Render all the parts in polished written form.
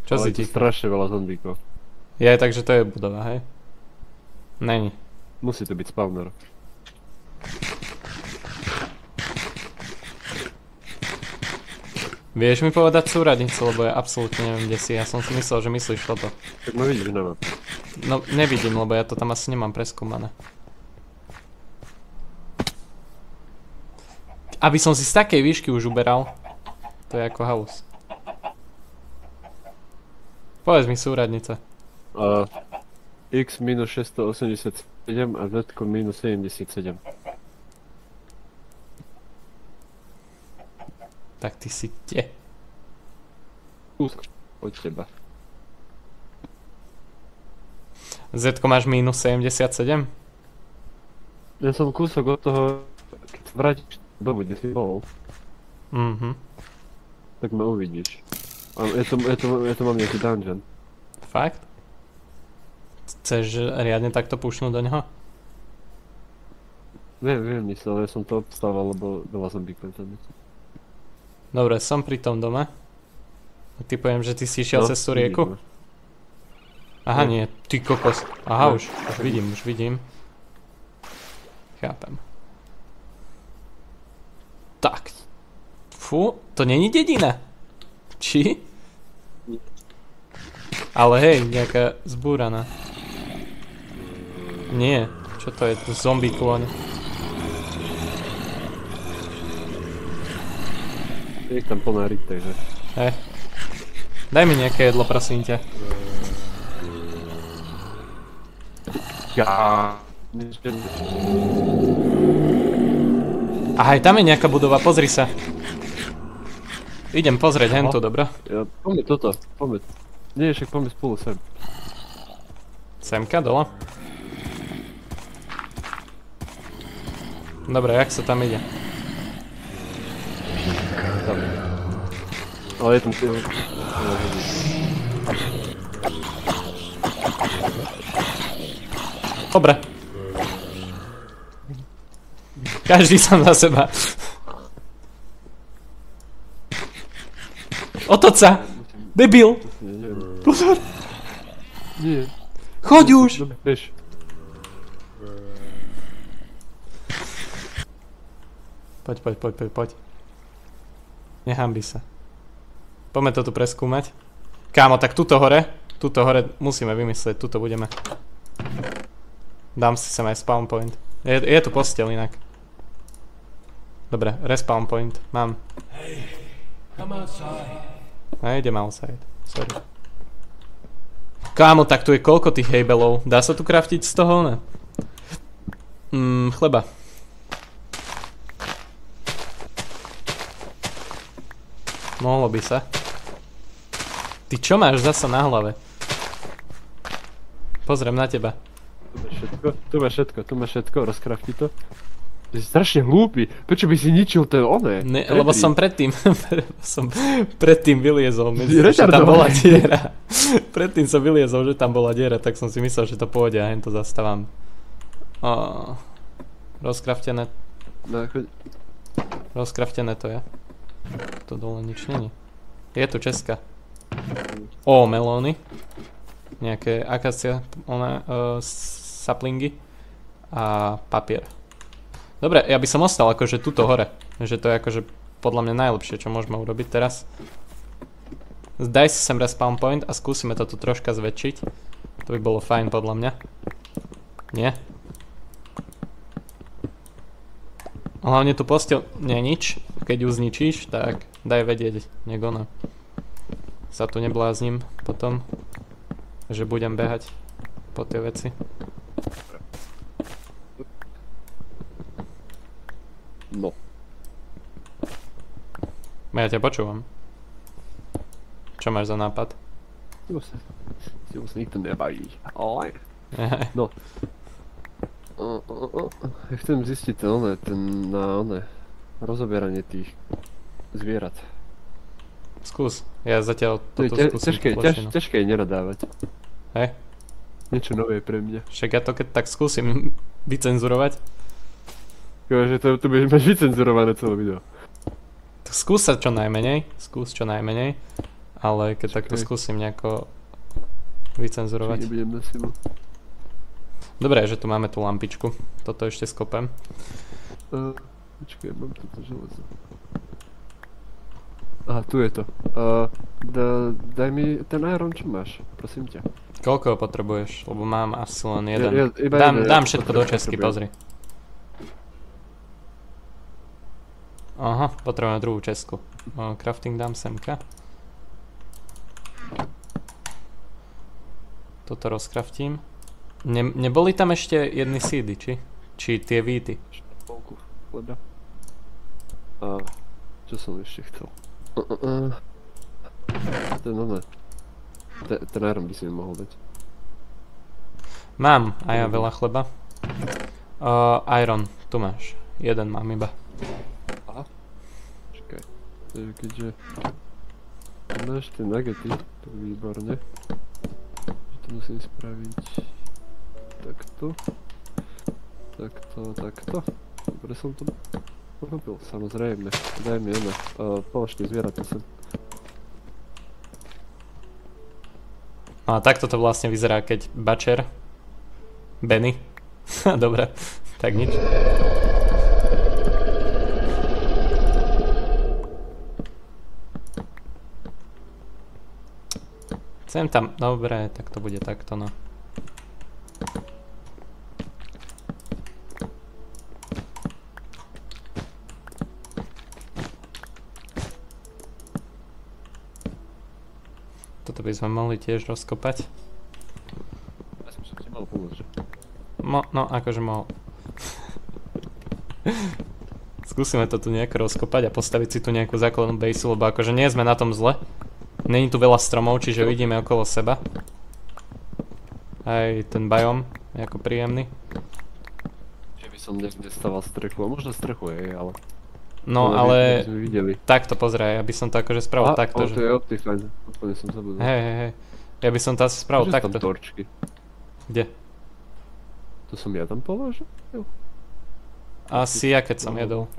Čo si ti? Strašne veľa zombíkov. Je, takže to je budova, hej? Není. Musí to byť spawner. Vieš mi povedať súradnicu, lebo ja absolútne neviem, kde si. Ja som si myslel, že myslíš toto. Tak ma vidíš na mape. No, nevidím, lebo ja to tam asi nemám preskúmané. Aby som si z takej výšky už uberal. To je ako house. Povedz mi súradnice. X minus 687 a Z minus 77. Tak ty si kde? Od teba. Z máš minus 77? Ja som kúsok od toho, keď sa vrátiš dobu, kde si bol, tak ma uvidíš. A ja to mám nejaký dungeon. Fakt? Chceš riadne takto pušnúť do neho? Viem, myslel, ja som to obstával, lebo veľa zombíkov tam. Dobre, som pri tom dome. A typujem, že ty si išiel cez tú rieku? Aha, nie, ty kokos. Aha, už vidím. Chápem. Tak. Fú, to není dedina. Či? Ale hej, nejaká zbúraná. Nie, čo to je? To zombie kôň. Je ich tam plná ryb, takže... Daj mi nejaké jedlo, prosím ťa. Aha, aj tam je nejaká budova, pozri sa. Idem pozrieť hentu, dobro? Poďme toto, poďme. Nie, však poďme spolu sem. Semka, dole? Dobre, jak sa tam ide? Ale je tam tým... Dobre. Každý sám za seba. Otoč sa! Debil! Pozor! Nie. Choď už! Bež. Poď. Nehambi sa. Poďme to tu preskúmať. Kámo, tak tuto hore musíme vymyslieť, tuto budeme. Dám si sem aj spawn point. Je tu posteľ inak. Dobre, respawn point, mám. Idem outside, sorry. Kámo, tak tu je koľko tých hejbelov? Dá sa tu craftiť z toho, ne? Chleba. Mohlo by sa. Ty čo máš zasa na hlave? Pozriem na teba. Tu máš všetko, rozkrafti to. Ty si strašne hlúpy, prečo by si ničil ten oné? Lebo som predtým vyliezol, že tam bola diera. Predtým som vyliezol, že tam bola diera, tak som si myslel, že to pôjde a hen to zastávam. Rozkraftené. Rozkraftené to je. To dole nič není. Je tu česká. Melóny. Nejaké akácia, saplingy. A papier. Dobre, ja by som ostal akože tuto hore. Že to je akože podľa mňa najlepšie, čo môžeme urobiť teraz. Daj si sem respawn point a skúsime to tu troška zväčšiť. To by bolo fajn podľa mňa. Nie? Hlavne tu posteľ nie nič. Keď ju zničíš, tak daj vedieť, nech ona sa tu neblázním potom, že budem behať po tie veci. No. Ja ťa počúvam. Čo máš za nápad? Si sa nikto nebaví. No. Ja chcem zistiť rozobieranie tých zvierat. Skús, ja zatiaľ toto skúsim. Ťažké je nenadávať. Hej? Niečo nové pre mňa. Však ja to keď tak skúsim vycenzurovať. Že to budeš mať vycenzurované celé video. Skús sa čo najmenej, Ale keď takto skúsim nejako vycenzurovať. Nebudem na silu. Dobre, že tu máme tú lampičku. Toto ešte skopem. Počkaj, mám toto železo. Aha, tu je to. Daj mi ten iron, čo máš, prosím ťa. Koľko ho potrebuješ? Lebo mám asi len jeden. Iba Dám všetko do česky, pozri. Aha, potrebujeme druhú česku. Crafting dám semka. Toto rozcraftím. Neboli tam ešte jedny seedy, či? Či tie víty? Polku chleba. A čo som ešte chcel? Ten iron by si mi mohol dať. Mám, a ja veľa chleba. Iron, tu máš. Jeden mám iba. Aha. Čakaj. Takže keďže máš tie nuggety, to je výborne. To musím spraviť takto. Takto. Dobre som to urobil, samozrejme. Daj mi jedno. Polož tie zvieratá sem. A takto to vlastne vyzerá, keď Butcher Benny. Dobre, tak nič. Chcem tam, dobre, tak to bude takto, no. Toto by sme mohli tiež rozkopať. Ja som ti mal pomôcť, že? No, akože mohol. Skúsime to tu nejako rozkopať a postaviť si tu nejakú základnú baseu, lebo akože nie sme na tom zle. Není tu veľa stromov, čiže vidíme okolo seba. Aj ten biom je ako príjemný. Že by som nestával strechu, a možno strechu je, ale... No ale... Takto pozraj, ja by som to akože spravil takto, že... to je Optifine, úplne som zabudol. Hej. Ja by som to asi spravil takto. Že tam torčky. Kde? To som ja tam položil? Asi ja, keď som jedol.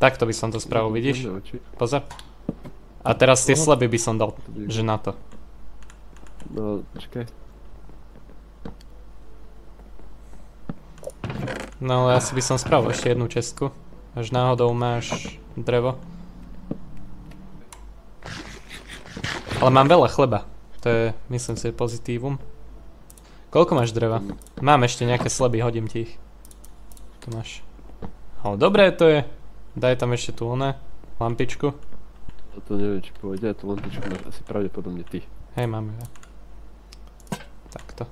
Takto by som to spravil, vidíš? Pozor. A teraz tie sleby by som dal, že na to. No, počkaj. No ale asi by som spravil ešte jednu čestku. Až náhodou máš drevo. Ale mám veľa chleba. To je, myslím si, pozitívum. Koľko máš dreva? Mám ešte nejaké sleby, hodím ti ich. Tu máš. Ale dobré to je. Daj tam ešte tú lampičku. To neviem, či pôjde, tú lampičku máš asi pravdepodobne ty. Hej, mám ju. Takto.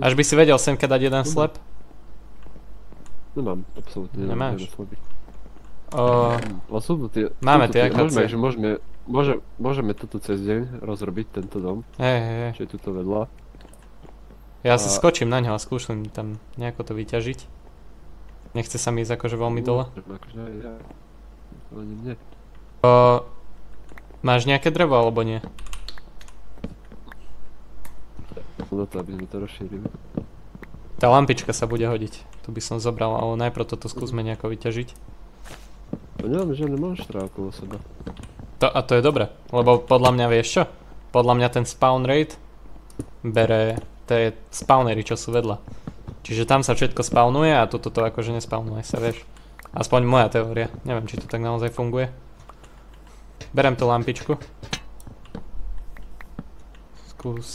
Až by si vedel semka dať jeden slep? Nemám, absolútne nemám. Nemáš? Máme tie akácie. Môžeme toto cez deň rozrobiť, tento dom. Hej. Čo je tuto vedľa. Ja si skočím na ňo a skúšam tam nejako to vyťažiť. Nechce sa mi ísť akože veľmi dole. Ani nie. Máš nejaké drevo alebo nie? No to, aby sme to rozšírili. Tá lampička sa bude hodiť. Tu by som zobral, ale najprv toto skúsme nejako vyťažiť. No nemáme žiadne monštra okolo seba. A to je dobre, lebo podľa mňa vieš čo? Podľa mňa ten spawn rate bere tie spawnery, čo sú vedľa. Čiže tam sa všetko spawnuje a toto to akože nespawnuje sa, vieš. Aspoň moja teória. Neviem, či to tak naozaj funguje. Berem tú lampičku. Skús...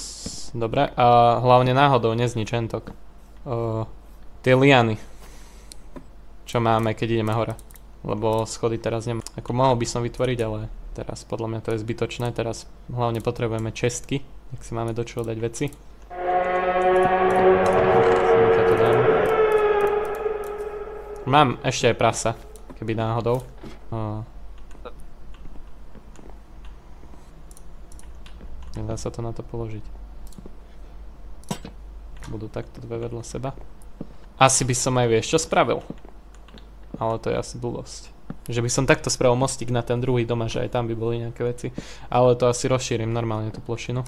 Dobre. A hlavne náhodou neznič entok. Tie liany. Čo máme, keď ideme hore. Lebo schody teraz nemám. Ako mohol by som vytvoriť, ale teraz podľa mňa to je zbytočné. Teraz hlavne potrebujeme čestky. Ak si máme do čoho dať veci. Mám ešte aj prasa, keby náhodou. Nedá sa to na to položiť. Budú takto dve vedľa seba. Asi by som aj vieš čo spravil. Ale to je asi blbosť. Že by som takto spravil mostík na ten druhý dom, že aj tam by boli nejaké veci. Ale to asi rozšírim normálne tú plošinu.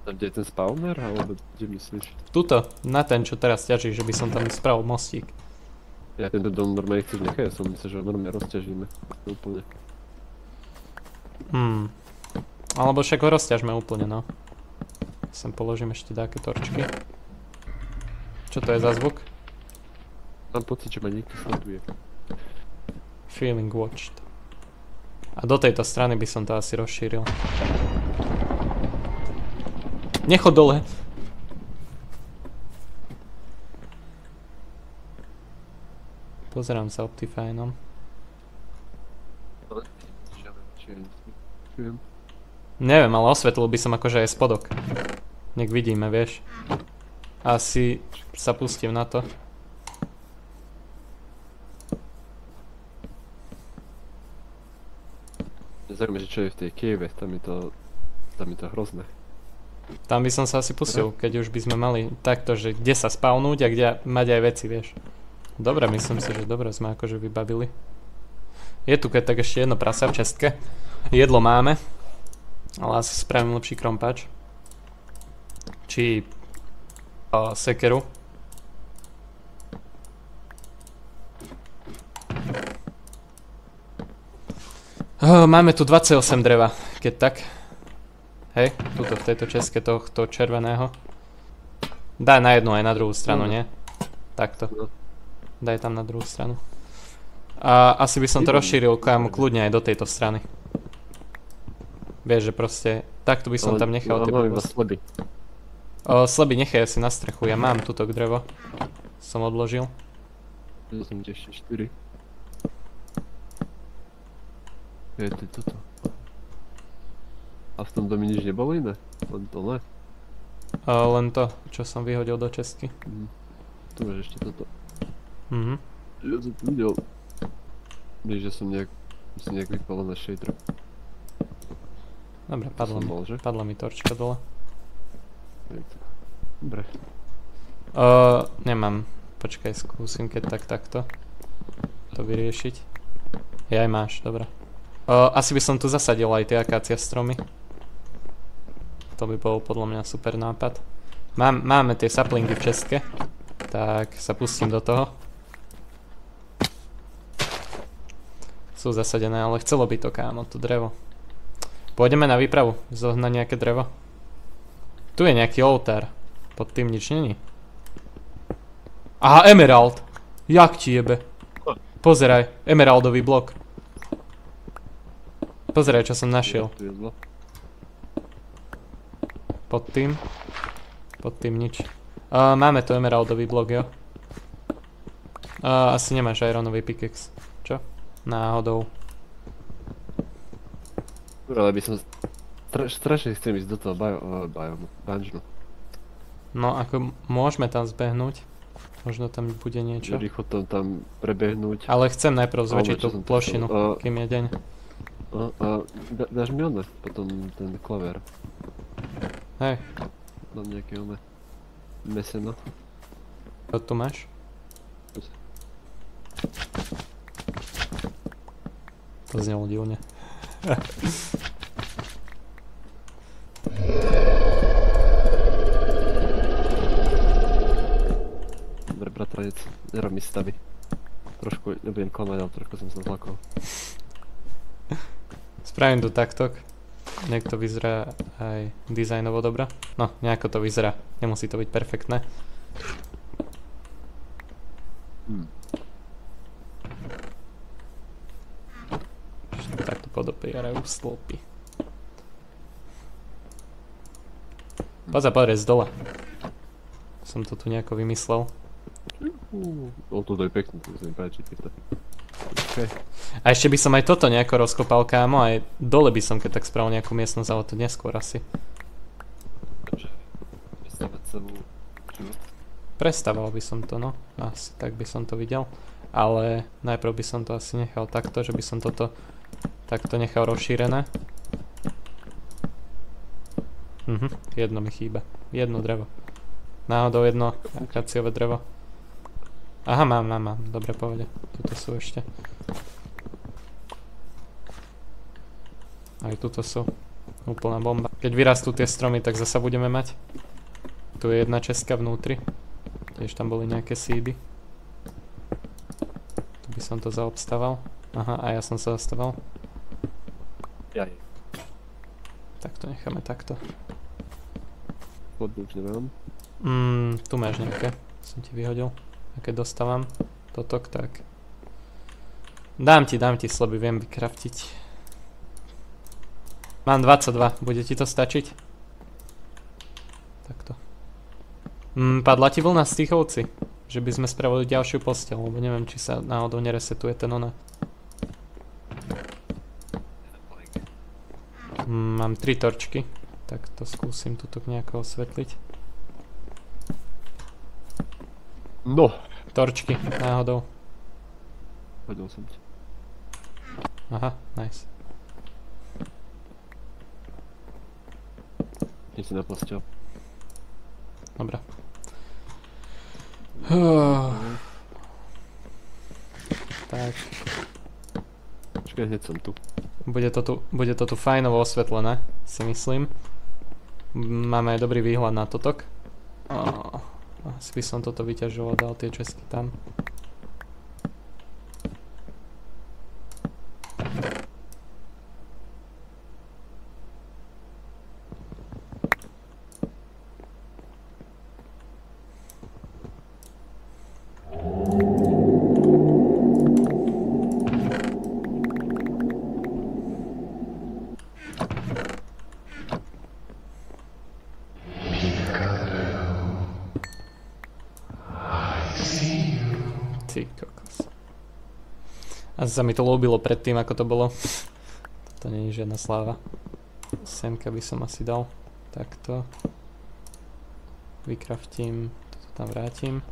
Tam kde je ten spawner, alebo kde myslíš? Tuto, na ten čo teraz ťaží, že by som tam spravil mostík. Ja tento dom normálne chceš nechať, ja som myslel, že ho normálne rozťažíme. Úplne. Alebo však ho rozťažme úplne, no. Sem položím ešte také torčky. Čo to je za zvuk? Mám pocit, že ma niekto sleduje. Feeling watched. A do tejto strany by som to asi rozšíril. Nechod dole. Pozerám sa Optifineom. Neviem, ale osvetlil by som akože aj spodok. Nech vidíme, vieš. Asi sa pustím na to. Zaujímavé, že čo je v tej Kieve, tam je to hrozné. Tam by som sa asi pustil, keď už by sme mali takto, že kde sa spawnúť a kde mať aj veci, vieš. Dobre, myslím si, že dobre sme akože vybavili. Je tu keď tak ešte jedno prasa v čestke. Jedlo máme, ale asi spravím lepší krompač. Či sekeru. Máme tu 28 dreva, keď tak. Hej, tuto v tejto česke tohto červeného. Daj na jednu aj na druhú stranu, nie? Takto. Daj tam na druhú stranu. A asi by som to rozšíril kámo kľudne aj do tejto strany. Vieš, že proste takto by som tam nechal tie sleby. Sleby nechaj asi na strechu, ja mám tuto drevo. Som odložil. Ja som ešte 4. Je to toto. A v tom domi nič nebolo iné? Len to ne? Len to, čo som vyhodil do česky. Tu máš ešte toto. Ja som tu videl. Vieš, že som nejak vypal na shader. Dobre, padla mi torčka dole. Dobre. Nemám. Počkaj, skúsim keď takto. To vyriešiť. Jaj máš, dobre. Asi by som tu zasadil aj tie akácia stromy. To by bol podľa mňa super nápad. Máme tie saplingy v česke. Tak sa pustím do toho. Sú zasadené, ale chcelo by to kámo, to drevo. Pôjdeme na výpravu, zohnať nejaké drevo. Tu je nejaký oltár. Pod tým nič není. Aha, emerald. Jak ti jebe. Pozeraj, emeraldový blok. Pozeraj, čo som našiel. Pod tým nič. Máme tu emeraldový blok, jo? Asi nemáš ironový pickaxe. Čo? Náhodou. Ale by som strašne chcem ísť do toho dungeonu. No ako môžeme tam zbehnúť. Možno tam bude niečo. Rýchlo tam prebehnúť. Ale chcem najprv zväčšiť tú plošinu, kým je deň. Dáš mi one, potom ten klaver. Hej. Mám nejaké one. Meseno. Čo tu máš? To znelo divne. Dobre, bratranec, nerob mi stavy. Trošku, nebudem klamať, ale trošku som sa zlakol. Spravím tu taktok. Nech to vyzerá aj dizajnovo dobré. No, nejako to vyzerá. Nemusí to byť perfektné. Takto podopierajú stĺpy. Pozri z dole. Som to tu nejako vymyslel. To je pekné, to sa mi páči týchto. A ešte by som aj toto nejako rozkopal kámo, aj dole by som keď tak spravil nejakú miestnosť, ale to neskôr asi. Prestával by som to, no. Asi tak by som to videl. Ale najprv by som to asi nechal takto, že by som toto takto nechal rozšírené. Jedno mi chýba. Jedno drevo. Náhodou jedno akaciové drevo. Aha, mám. Dobre, povede. Tuto sú ešte. Aj tuto sú. Úplná bomba. Keď vyrastú tie stromy, tak zasa budeme mať. Tu je jedna česka vnútri. Tiež tam boli nejaké seedy. som to zaobstával. Aha, a ja som sa zastaval. Jaj. Tak to necháme takto. Vodu už nemám. Tu máš nejaké. Som ti vyhodil. A keď dostávam totok, tak... Dám ti sleby, viem vykraftiť. Mám 22, bude ti to stačiť? Takto. Padla ti vlna z tých ovci. Že by sme spravili ďalšiu posteľ, lebo neviem, či sa náhodou neresetuje ten ona. Mám 3 torčky, tak to skúsim tuto nejako osvetliť. No! Torčky, náhodou. Hodil som ti. Aha, nice. Nie si na posteľ. Dobrá. Tak. Počkaj, hneď som tu. Bude to tu fajnovo osvetlené, si myslím. Máme aj dobrý výhľad na totok. Asi by som toto vyťažoval, dal tie česky tam. Ty kokos. A sa mi to ľúbilo predtým, ako to bolo. Toto nie je žiadna sláva. Semka by som asi dal. Takto. Vykraftím. Toto tam vrátim.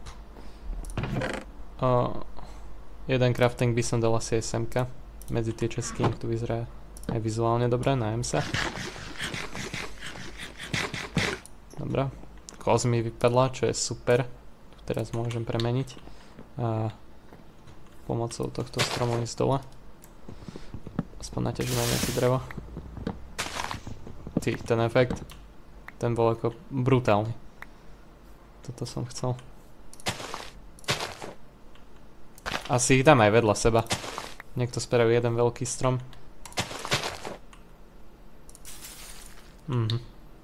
Jeden crafting by som dal asi aj semka. Medzi tie česky, to vyzerá aj vizuálne dobre, najem sa. Dobre. Koz mi vypadla, čo je super. Tu teraz môžem premeniť. A pomocou tohto stromu ísť dole. Aspoň naťažíme nejaké drevo. Ty, ten efekt. Ten bol ako brutálny. Toto som chcel. Asi ich dám aj vedľa seba. Niekto spraví jeden veľký strom.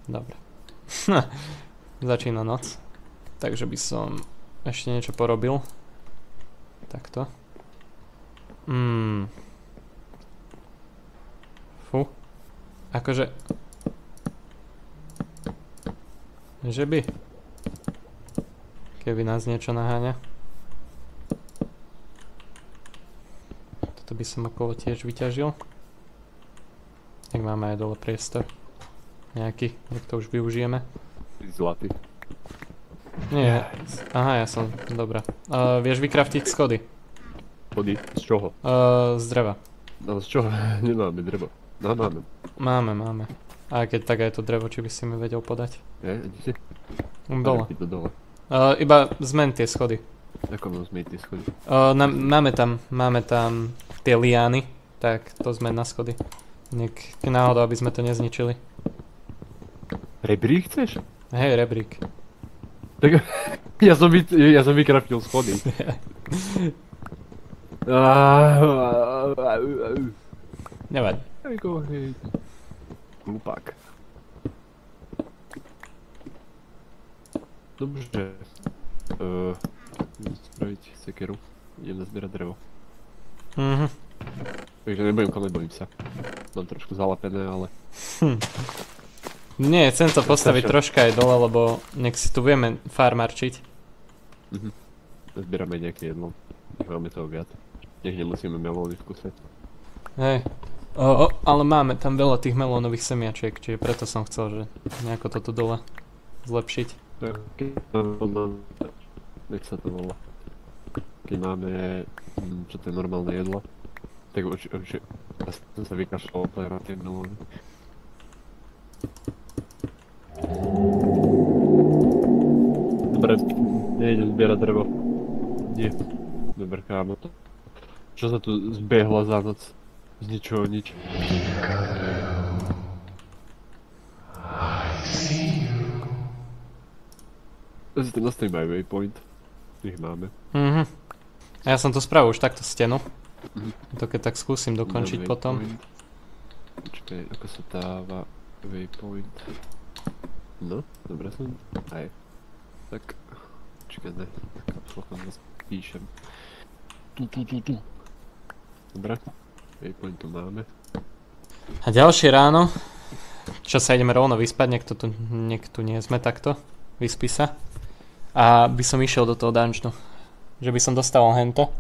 Dobre. Začína noc. Takže by som ešte niečo porobil. Takto. Fú. Akože... Že by... Keby nás niečo naháňa. Toto by som okolo tiež vyťažil. Tak máme aj dole priestor. Nejaký, nech to už využijeme. Zlatý. Nie, aha, ja som, dobrá. Vieš vykraftiť schody? Schody? Z čoho? Z dreva. No z čoho? Nemáme drevo. No máme. Máme. A keď tak aj to drevo, či by si mi vedel podať? Kde si? Dole. Dole. Iba zmen tie schody. Ako mám zmeniť tie schody? Máme tam tie liány, tak to zmen na schody. Nek náhodou, aby sme to nezničili. Rebrík chceš? Hej, rebrík. Tak ja som vykraftil schody. Nevadí. Hlupák. Dobře. Idem spraviť sekeru. Idem nazbierať drevo. Takže nebudem konať, bojím sa. Mám trošku zalapené, ale... Nie, chcem to postaviť troška aj dole, lebo nech si tu vieme farmarčiť. Zbierame nejaké jedlo. Nech máme toho viac. Nech nemusíme melóny skúsať. Hej. Ale máme tam veľa tých melónových semiačiek, čiže preto som chcel, že nejako toto dole zlepšiť. Nech sa to volá. Keď máme, čo to je normálne jedlo, tak určite som sa vykašľal na tie melóny. Dobre, nejdem zbierať drevo. Nie. Dobre, kámo to. Čo sa tu zbehla za noc? Z ničoho nič. Ja si to nastavím aj waypoint. Ich máme. A ja som to spravil už takto stenu. To keď tak skúsim dokončiť potom. Počkaj, ako sa dáva waypoint. No, dobre som. Aj. Tak. Počkaj, ne. Kapslockom píšem. Tu. Dobre. Waypoint tu máme. A ďalšie ráno. Čo sa ideme rovno vyspať, nech tu nie sme takto. Vyspí sa. A by som išiel do toho dungeonu. Že by som dostal hento.